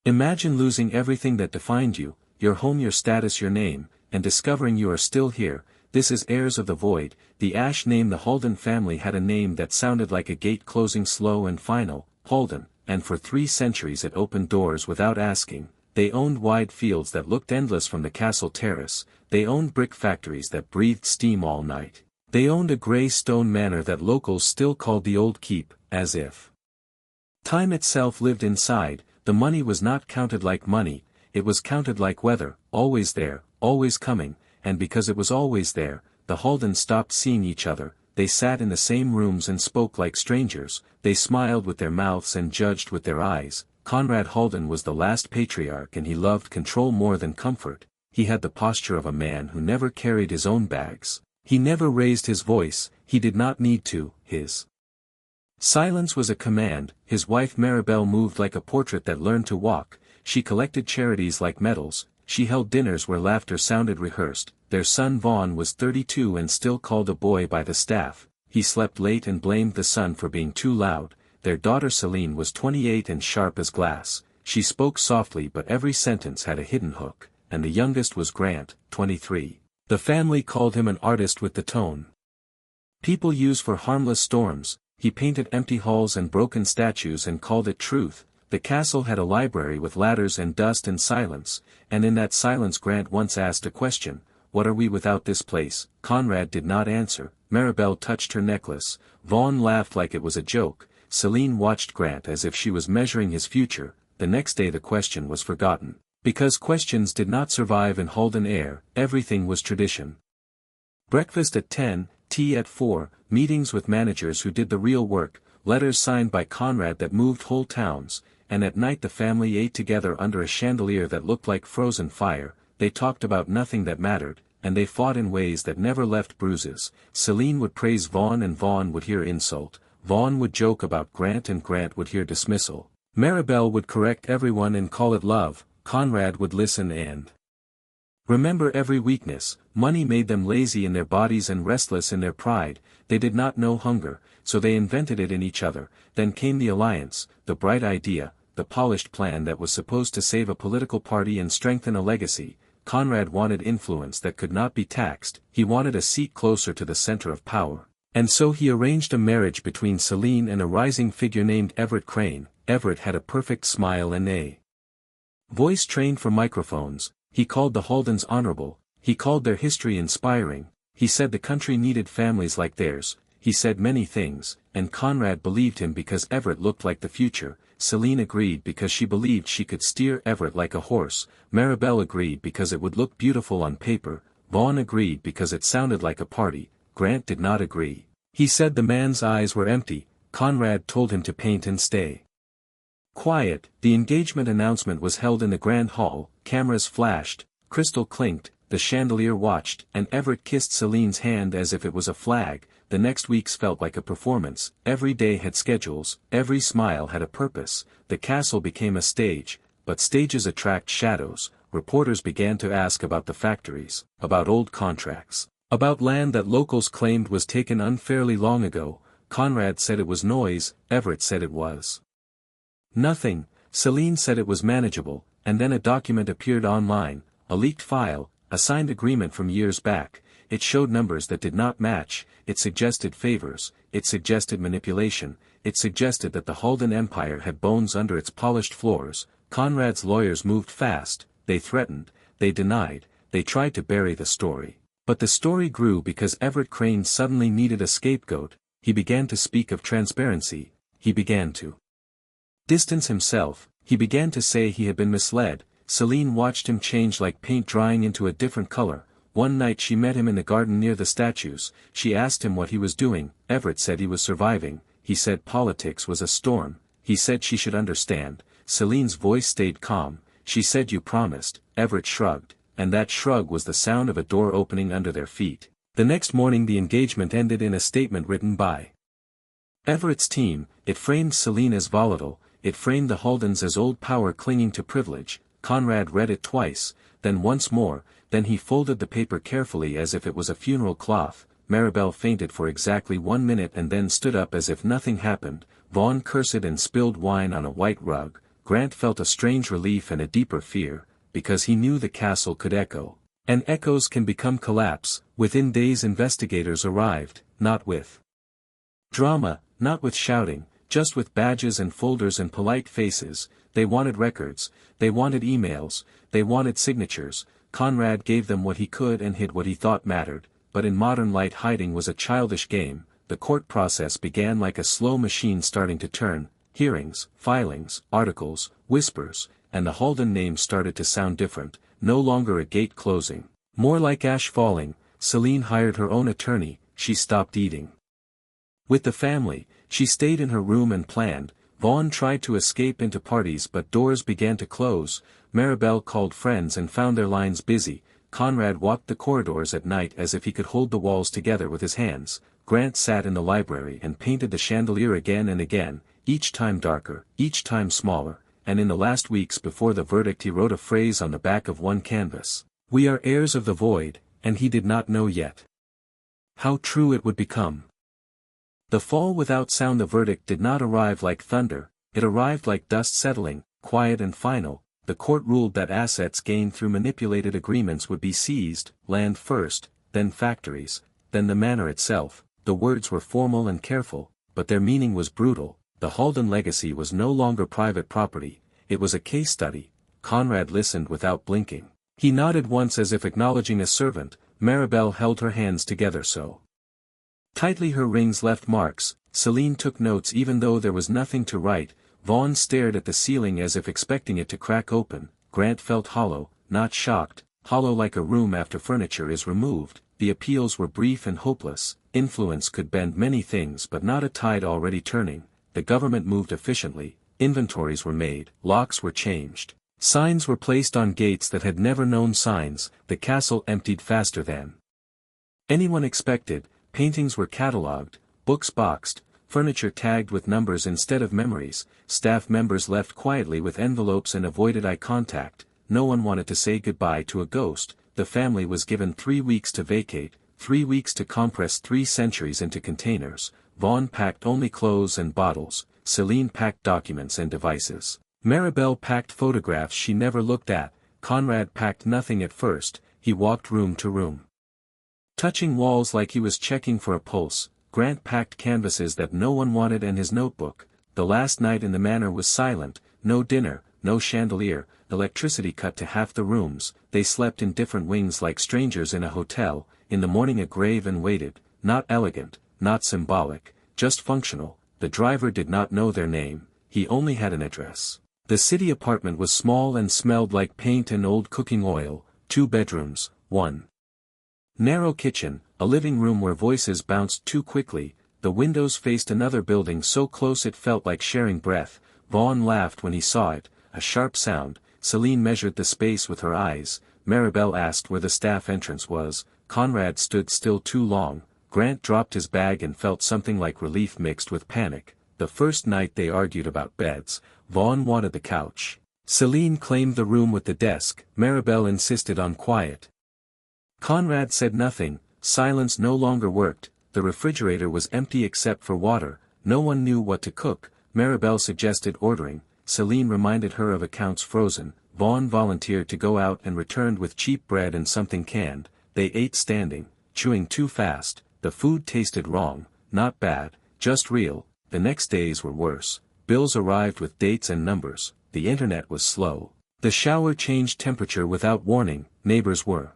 Imagine losing everything that defined you, your home, your status, your name, and discovering you are still here. This is Heirs of the Void. The Ash name. The Halden family had a name that sounded like a gate closing slow and final, Halden, and for 3 centuries it opened doors without asking. They owned wide fields that looked endless from the castle terrace, they owned brick factories that breathed steam all night. They owned a grey stone manor that locals still called the Old Keep, as if time itself lived inside. The money was not counted like money, it was counted like weather, always there, always coming, and because it was always there, the Haldens stopped seeing each other. They sat in the same rooms and spoke like strangers, they smiled with their mouths and judged with their eyes. Conrad Halden was the last patriarch and he loved control more than comfort. He had the posture of a man who never carried his own bags. He never raised his voice, he did not need to. His silence was a command. His wife Maribel moved like a portrait that learned to walk. She collected charities like medals, she held dinners where laughter sounded rehearsed. Their son Vaughn was 32 and still called a boy by the staff. He slept late and blamed the sun for being too loud. Their daughter Celine was 28 and sharp as glass. She spoke softly but every sentence had a hidden hook. And the youngest was Grant, 23. The family called him an artist with the tone people use for harmless storms. He painted empty halls and broken statues and called it truth. The castle had a library with ladders and dust and silence, and in that silence Grant once asked a question, "What are we without this place?" Conrad did not answer. Maribel touched her necklace. Vaughn laughed like it was a joke. Celine watched Grant as if she was measuring his future. The next day the question was forgotten. Because questions did not survive in Halden air, everything was tradition. Breakfast at 10, tea at 4, meetings with managers who did the real work, letters signed by Conrad that moved whole towns, and at night the family ate together under a chandelier that looked like frozen fire. They talked about nothing that mattered, and they fought in ways that never left bruises. Celine would praise Vaughn and Vaughn would hear insult. Vaughn would joke about Grant and Grant would hear dismissal. Maribel would correct everyone and call it love. Conrad would listen and remember every weakness. Money made them lazy in their bodies and restless in their pride. They did not know hunger, so they invented it in each other. Then came the alliance, the bright idea, the polished plan that was supposed to save a political party and strengthen a legacy. Conrad wanted influence that could not be taxed. He wanted a seat closer to the center of power. And so he arranged a marriage between Celine and a rising figure named Everett Crane. Everett had a perfect smile and a voice trained for microphones. He called the Haldens honorable, he called their history inspiring, he said the country needed families like theirs. He said many things, and Conrad believed him because Everett looked like the future. Celine agreed because she believed she could steer Everett like a horse. Maribel agreed because it would look beautiful on paper. Vaughn agreed because it sounded like a party. Grant did not agree. He said the man's eyes were empty. Conrad told him to paint and stay quiet. The engagement announcement was held in the grand hall. Cameras flashed, crystal clinked, the chandelier watched, and Everett kissed Celine's hand as if it was a flag. The next weeks felt like a performance. Every day had schedules, every smile had a purpose. The castle became a stage, but stages attract shadows. Reporters began to ask about the factories, about old contracts, about land that locals claimed was taken unfairly long ago. Conrad said it was noise, Everett said it was nothing. Celine said it was manageable, and then a document appeared online, a leaked file, a signed agreement from years back. It showed numbers that did not match, it suggested favors, it suggested manipulation, it suggested that the Halden Empire had bones under its polished floors. Conrad's lawyers moved fast, they threatened, they denied, they tried to bury the story. But the story grew because Everett Crane suddenly needed a scapegoat. He began to speak of transparency, he began to distance himself, he began to say he had been misled. Celine watched him change like paint drying into a different color. One night she met him in the garden near the statues. She asked him what he was doing. Everett said he was surviving. He said politics was a storm. He said she should understand. Celine's voice stayed calm. She said you promised. Everett shrugged, and that shrug was the sound of a door opening under their feet. The next morning the engagement ended in a statement written by Everett's team. It framed Celine as volatile, it framed the Haldens as old power clinging to privilege. Conrad read it twice, then once more, then he folded the paper carefully as if it was a funeral cloth. Maribel fainted for exactly 1 minute and then stood up as if nothing happened. Vaughn cursed and spilled wine on a white rug. Grant felt a strange relief and a deeper fear, because he knew the castle could echo. And echoes can become collapse. Within days investigators arrived, not with drama, not with shouting, just with badges and folders and polite faces. They wanted records, they wanted emails, they wanted signatures. Conrad gave them what he could and hid what he thought mattered, but in modern light hiding was a childish game. The court process began like a slow machine starting to turn. Hearings, filings, articles, whispers, and the Halden name started to sound different, no longer a gate closing, more like ash falling. Celine hired her own attorney. She stopped eating with the family, she stayed in her room and planned. Vaughn tried to escape into parties but doors began to close. Maribel called friends and found their lines busy. Conrad walked the corridors at night as if he could hold the walls together with his hands. Grant sat in the library and painted the chandelier again and again, each time darker, each time smaller, and in the last weeks before the verdict he wrote a phrase on the back of one canvas. "We are heirs of the void," and he did not know yet how true it would become. The fall without sound. The verdict did not arrive like thunder, it arrived like dust settling, quiet and final. The court ruled that assets gained through manipulated agreements would be seized, land first, then factories, then the manor itself. The words were formal and careful, but their meaning was brutal. The Halden legacy was no longer private property, it was a case study. Conrad listened without blinking. He nodded once as if acknowledging a servant. Maribel held her hands together so tightly her rings left marks. Celine took notes even though there was nothing to write. Vaughn stared at the ceiling as if expecting it to crack open. Grant felt hollow, not shocked, hollow like a room after furniture is removed. The appeals were brief and hopeless. Influence could bend many things but not a tide already turning. The government moved efficiently, inventories were made, locks were changed. Signs were placed on gates that had never known signs. The castle emptied faster than anyone expected. Paintings were catalogued, books boxed, furniture tagged with numbers instead of memories. Staff members left quietly with envelopes and avoided eye contact. No one wanted to say goodbye to a ghost. The family was given 3 weeks to vacate, 3 weeks to compress 3 centuries into containers. Vaughn packed only clothes and bottles. Celine packed documents and devices. Maribel packed photographs she never looked at. Conrad packed nothing at first. He walked room to room, touching walls like he was checking for a pulse. Grant packed canvases that no one wanted and his notebook. The last night in the manor was silent. No dinner, no chandelier, electricity cut to half the rooms. They slept in different wings like strangers in a hotel. In the morning a grave and waited, not elegant, not symbolic, just functional. The driver did not know their name, he only had an address. The city apartment was small and smelled like paint and old cooking oil. 2 bedrooms, 1 narrow kitchen, a living room where voices bounced too quickly. The windows faced another building so close it felt like sharing breath. Vaughn laughed when he saw it, a sharp sound. Celine measured the space with her eyes. Maribel asked where the staff entrance was. Conrad stood still too long. Grant dropped his bag and felt something like relief mixed with panic. The first night they argued about beds. Vaughn wanted the couch. Celine claimed the room with the desk. Maribel insisted on quiet. Conrad said nothing. Silence no longer worked. The refrigerator was empty except for water. No one knew what to cook. Maribel suggested ordering. Celine reminded her of accounts frozen. Vaughn volunteered to go out and returned with cheap bread and something canned. They ate standing, chewing too fast. The food tasted wrong, not bad, just real. The next days were worse. Bills arrived with dates and numbers. The internet was slow. The shower changed temperature without warning. Neighbors were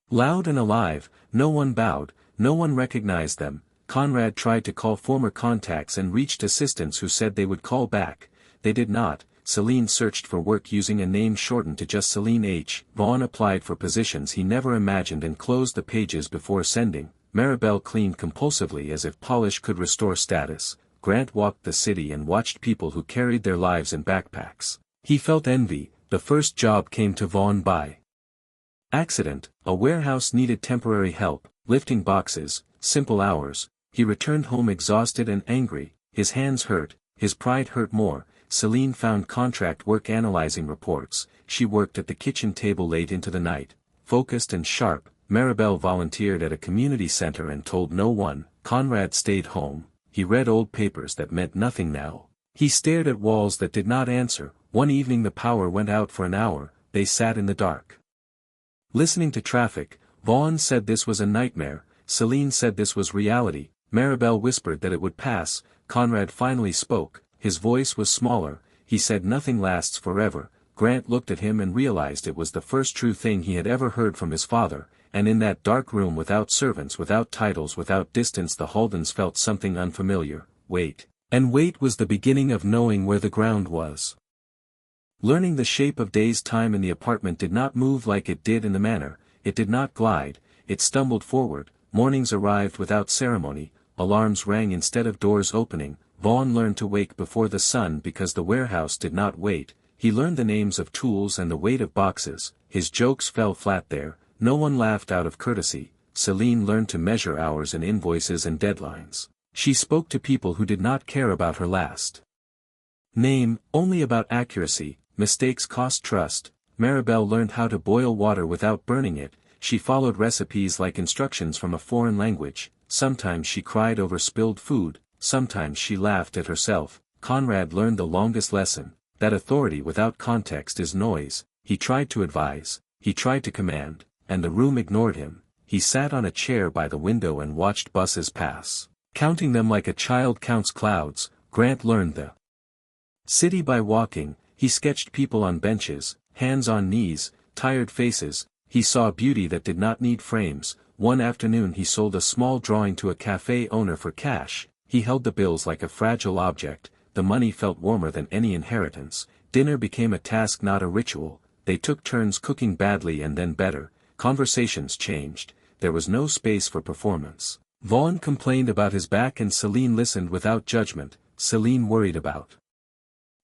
loud and alive. No one bowed, no one recognized them. Conrad tried to call former contacts and reached assistants who said they would call back. They did not. Celine searched for work using a name shortened to just Celine H. Vaughn applied for positions he never imagined and closed the pages before sending. Maribel cleaned compulsively as if polish could restore status. Grant walked the city and watched people who carried their lives in backpacks. He felt envy. The first job came to Vaughn by accident. A warehouse needed temporary help, lifting boxes, simple hours. He returned home exhausted and angry. His hands hurt, his pride hurt more. Celine found contract work analyzing reports. She worked at the kitchen table late into the night, focused and sharp. Maribel volunteered at a community center and told no one. Conrad stayed home. He read old papers that meant nothing now. He stared at walls that did not answer. One evening the power went out for an hour, they sat in the dark. Listening to traffic, Vaughn said this was a nightmare, Celine said this was reality, Maribel whispered that it would pass. Conrad finally spoke, his voice was smaller, he said nothing lasts forever. Grant looked at him and realized it was the first true thing he had ever heard from his father, and in that dark room without servants, without titles, without distance, the Haldens felt something unfamiliar, weight. And weight was the beginning of knowing where the ground was. Learning the shape of day's time in the apartment did not move like it did in the manor, it did not glide, it stumbled forward. Mornings arrived without ceremony, alarms rang instead of doors opening. Vaughn learned to wake before the sun because the warehouse did not wait. He learned the names of tools and the weight of boxes. His jokes fell flat there, no one laughed out of courtesy. Celine learned to measure hours and invoices and deadlines. She spoke to people who did not care about her last name, only about accuracy. Mistakes cost trust. Maribel learned how to boil water without burning it. She followed recipes like instructions from a foreign language. Sometimes she cried over spilled food, sometimes she laughed at herself. Conrad learned the longest lesson, that authority without context is noise. He tried to advise, he tried to command, and the room ignored him. He sat on a chair by the window and watched buses pass, counting them like a child counts clouds. Grant learned the city by walking. He sketched people on benches, hands on knees, tired faces. He saw beauty that did not need frames. One afternoon he sold a small drawing to a cafe owner for cash. He held the bills like a fragile object. The money felt warmer than any inheritance. Dinner became a task, not a ritual. They took turns cooking badly and then better. Conversations changed. There was no space for performance. Vaughn complained about his back and Celine listened without judgment. Celine worried about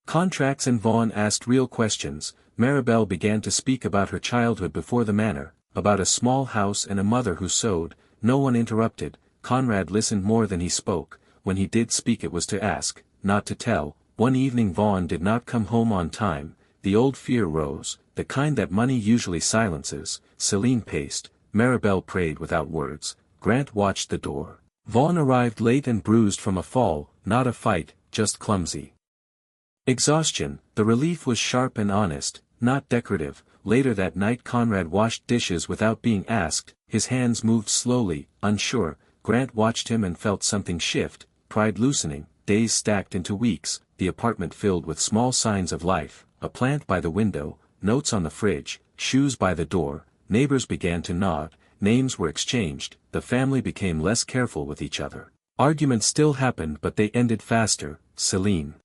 contracts and Vaughn asked real questions. Maribel began to speak about her childhood before the manor, about a small house and a mother who sewed. No one interrupted. Conrad listened more than he spoke. When he did speak it was to ask, not to tell. One evening Vaughn did not come home on time. The old fear rose, the kind that money usually silences. Celine paced. Maribel prayed without words. Grant watched the door. Vaughn arrived late and bruised from a fall, not a fight, just clumsy exhaustion. The relief was sharp and honest, not decorative. Later that night Conrad washed dishes without being asked. His hands moved slowly, unsure. Grant watched him and felt something shift, pride loosening. Days stacked into weeks, the apartment filled with small signs of life, a plant by the window, notes on the fridge, shoes by the door. Neighbors began to nod, names were exchanged, the family became less careful with each other. Arguments still happened but they ended faster. Celine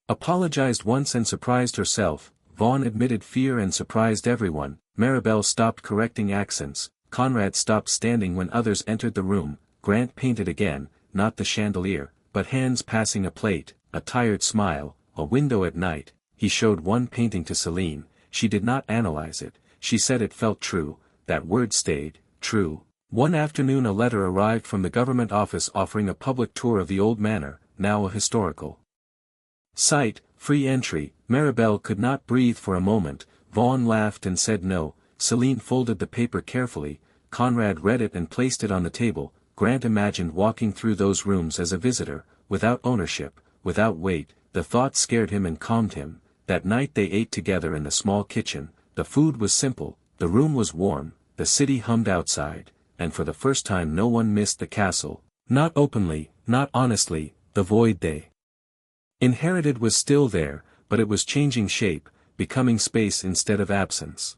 apologized once and surprised herself. Vaughn admitted fear and surprised everyone. Maribel stopped correcting accents. Conrad stopped standing when others entered the room. Grant painted again, not the chandelier, but hands passing a plate, a tired smile, a window at night. He showed one painting to Celine. She did not analyze it. She said it felt true. That word stayed, true. One afternoon a letter arrived from the government office offering a public tour of the old manor, now a historical site, free entry. Maribel could not breathe for a moment. Vaughn laughed and said no. Celine folded the paper carefully. Conrad read it and placed it on the table. Grant imagined walking through those rooms as a visitor, without ownership, without weight. The thought scared him and calmed him. That night they ate together in the small kitchen. The food was simple, the room was warm, the city hummed outside, and for the first time no one missed the castle. Not openly, not honestly. The void they inherited was still there, but it was changing shape, becoming space instead of absence.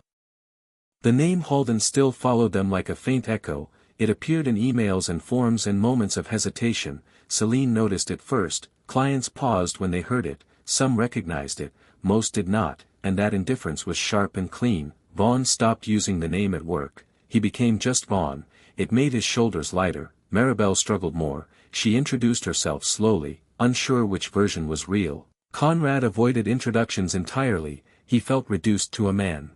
The name Halden still followed them like a faint echo. It appeared in emails and forms and moments of hesitation. Celine noticed it first. Clients paused when they heard it. Some recognized it, most did not, and that indifference was sharp and clean. Vaughn stopped using the name at work. He became just Vaughn. It made his shoulders lighter. Maribel struggled more. She introduced herself slowly, unsure which version was real. Conrad avoided introductions entirely. He felt reduced to a man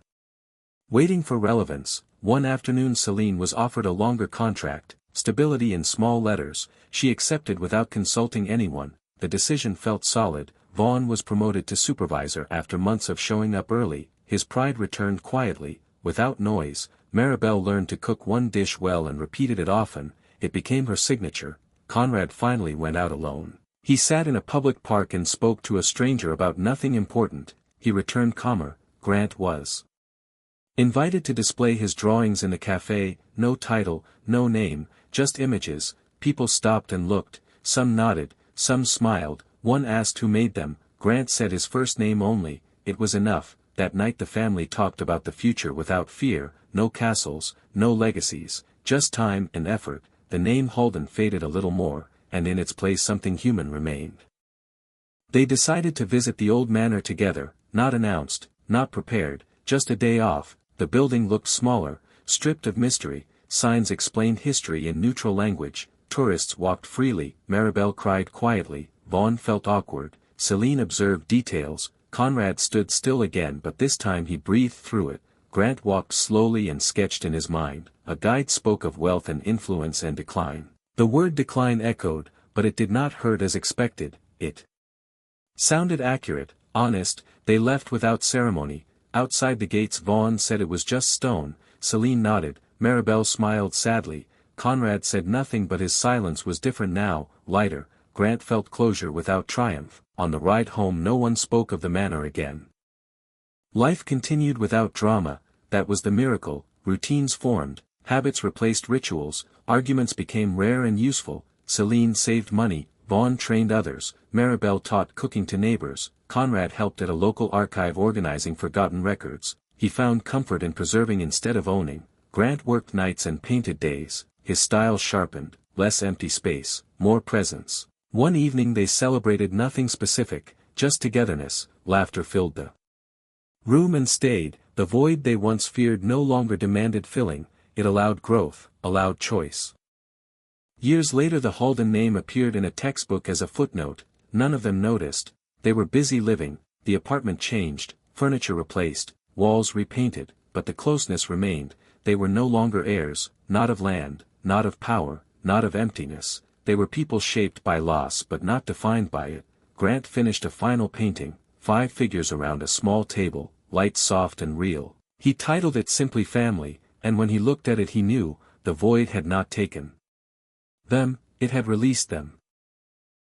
waiting for relevance. One afternoon Celine was offered a longer contract, stability in small letters. She accepted without consulting anyone. The decision felt solid. Vaughn was promoted to supervisor after months of showing up early. His pride returned quietly, without noise. Maribel learned to cook one dish well and repeated it often. It became her signature. Conrad finally went out alone. He sat in a public park and spoke to a stranger about nothing important. he returned calmer. Grant was invited to display his drawings in the cafe, no title, no name, just images. People stopped and looked, some nodded, some smiled, one asked who made them. Grant said his first name only. It was enough. That night the family talked about the future without fear, no castles, no legacies, just time and effort. The name Halden faded a little more, and in its place something human remained. They decided to visit the old manor together, not announced, not prepared, just a day off. The building looked smaller, stripped of mystery. Signs explained history in neutral language. Tourists walked freely. Maribel cried quietly. Vaughn felt awkward. Celine observed details. Conrad stood still again, but this time he breathed through it. Grant walked slowly and sketched in his mind. A guide spoke of wealth and influence and decline. The word decline echoed, but it did not hurt as expected. It sounded accurate, honest. They left without ceremony. Outside the gates Vaughn said it was just stone. Celine nodded. Maribel smiled sadly. Conrad said nothing, but his silence was different now, lighter. Grant felt closure without triumph. On the ride home no one spoke of the manor again. Life continued without drama. That was the miracle. Routines formed, habits replaced rituals, arguments became rare and useful. Celine saved money, Vaughn trained others, Maribel taught cooking to neighbors, Conrad helped at a local archive organizing forgotten records. He found comfort in preserving instead of owning. Grant worked nights and painted days. His style sharpened, less empty space, more presence. One evening they celebrated nothing specific, just togetherness. Laughter filled the room and stayed. The void they once feared no longer demanded filling. It allowed growth, allowed choice. Years later the Halden name appeared in a textbook as a footnote. None of them noticed. They were busy living. The apartment changed, furniture replaced, walls repainted, but the closeness remained. They were no longer heirs, not of land, not of power, not of emptiness. They were people shaped by loss but not defined by it. Grant finished a final painting, 5 figures around a small table, light soft and real. He titled it simply Family, and when he looked at it he knew, the void had not taken them, it had released them.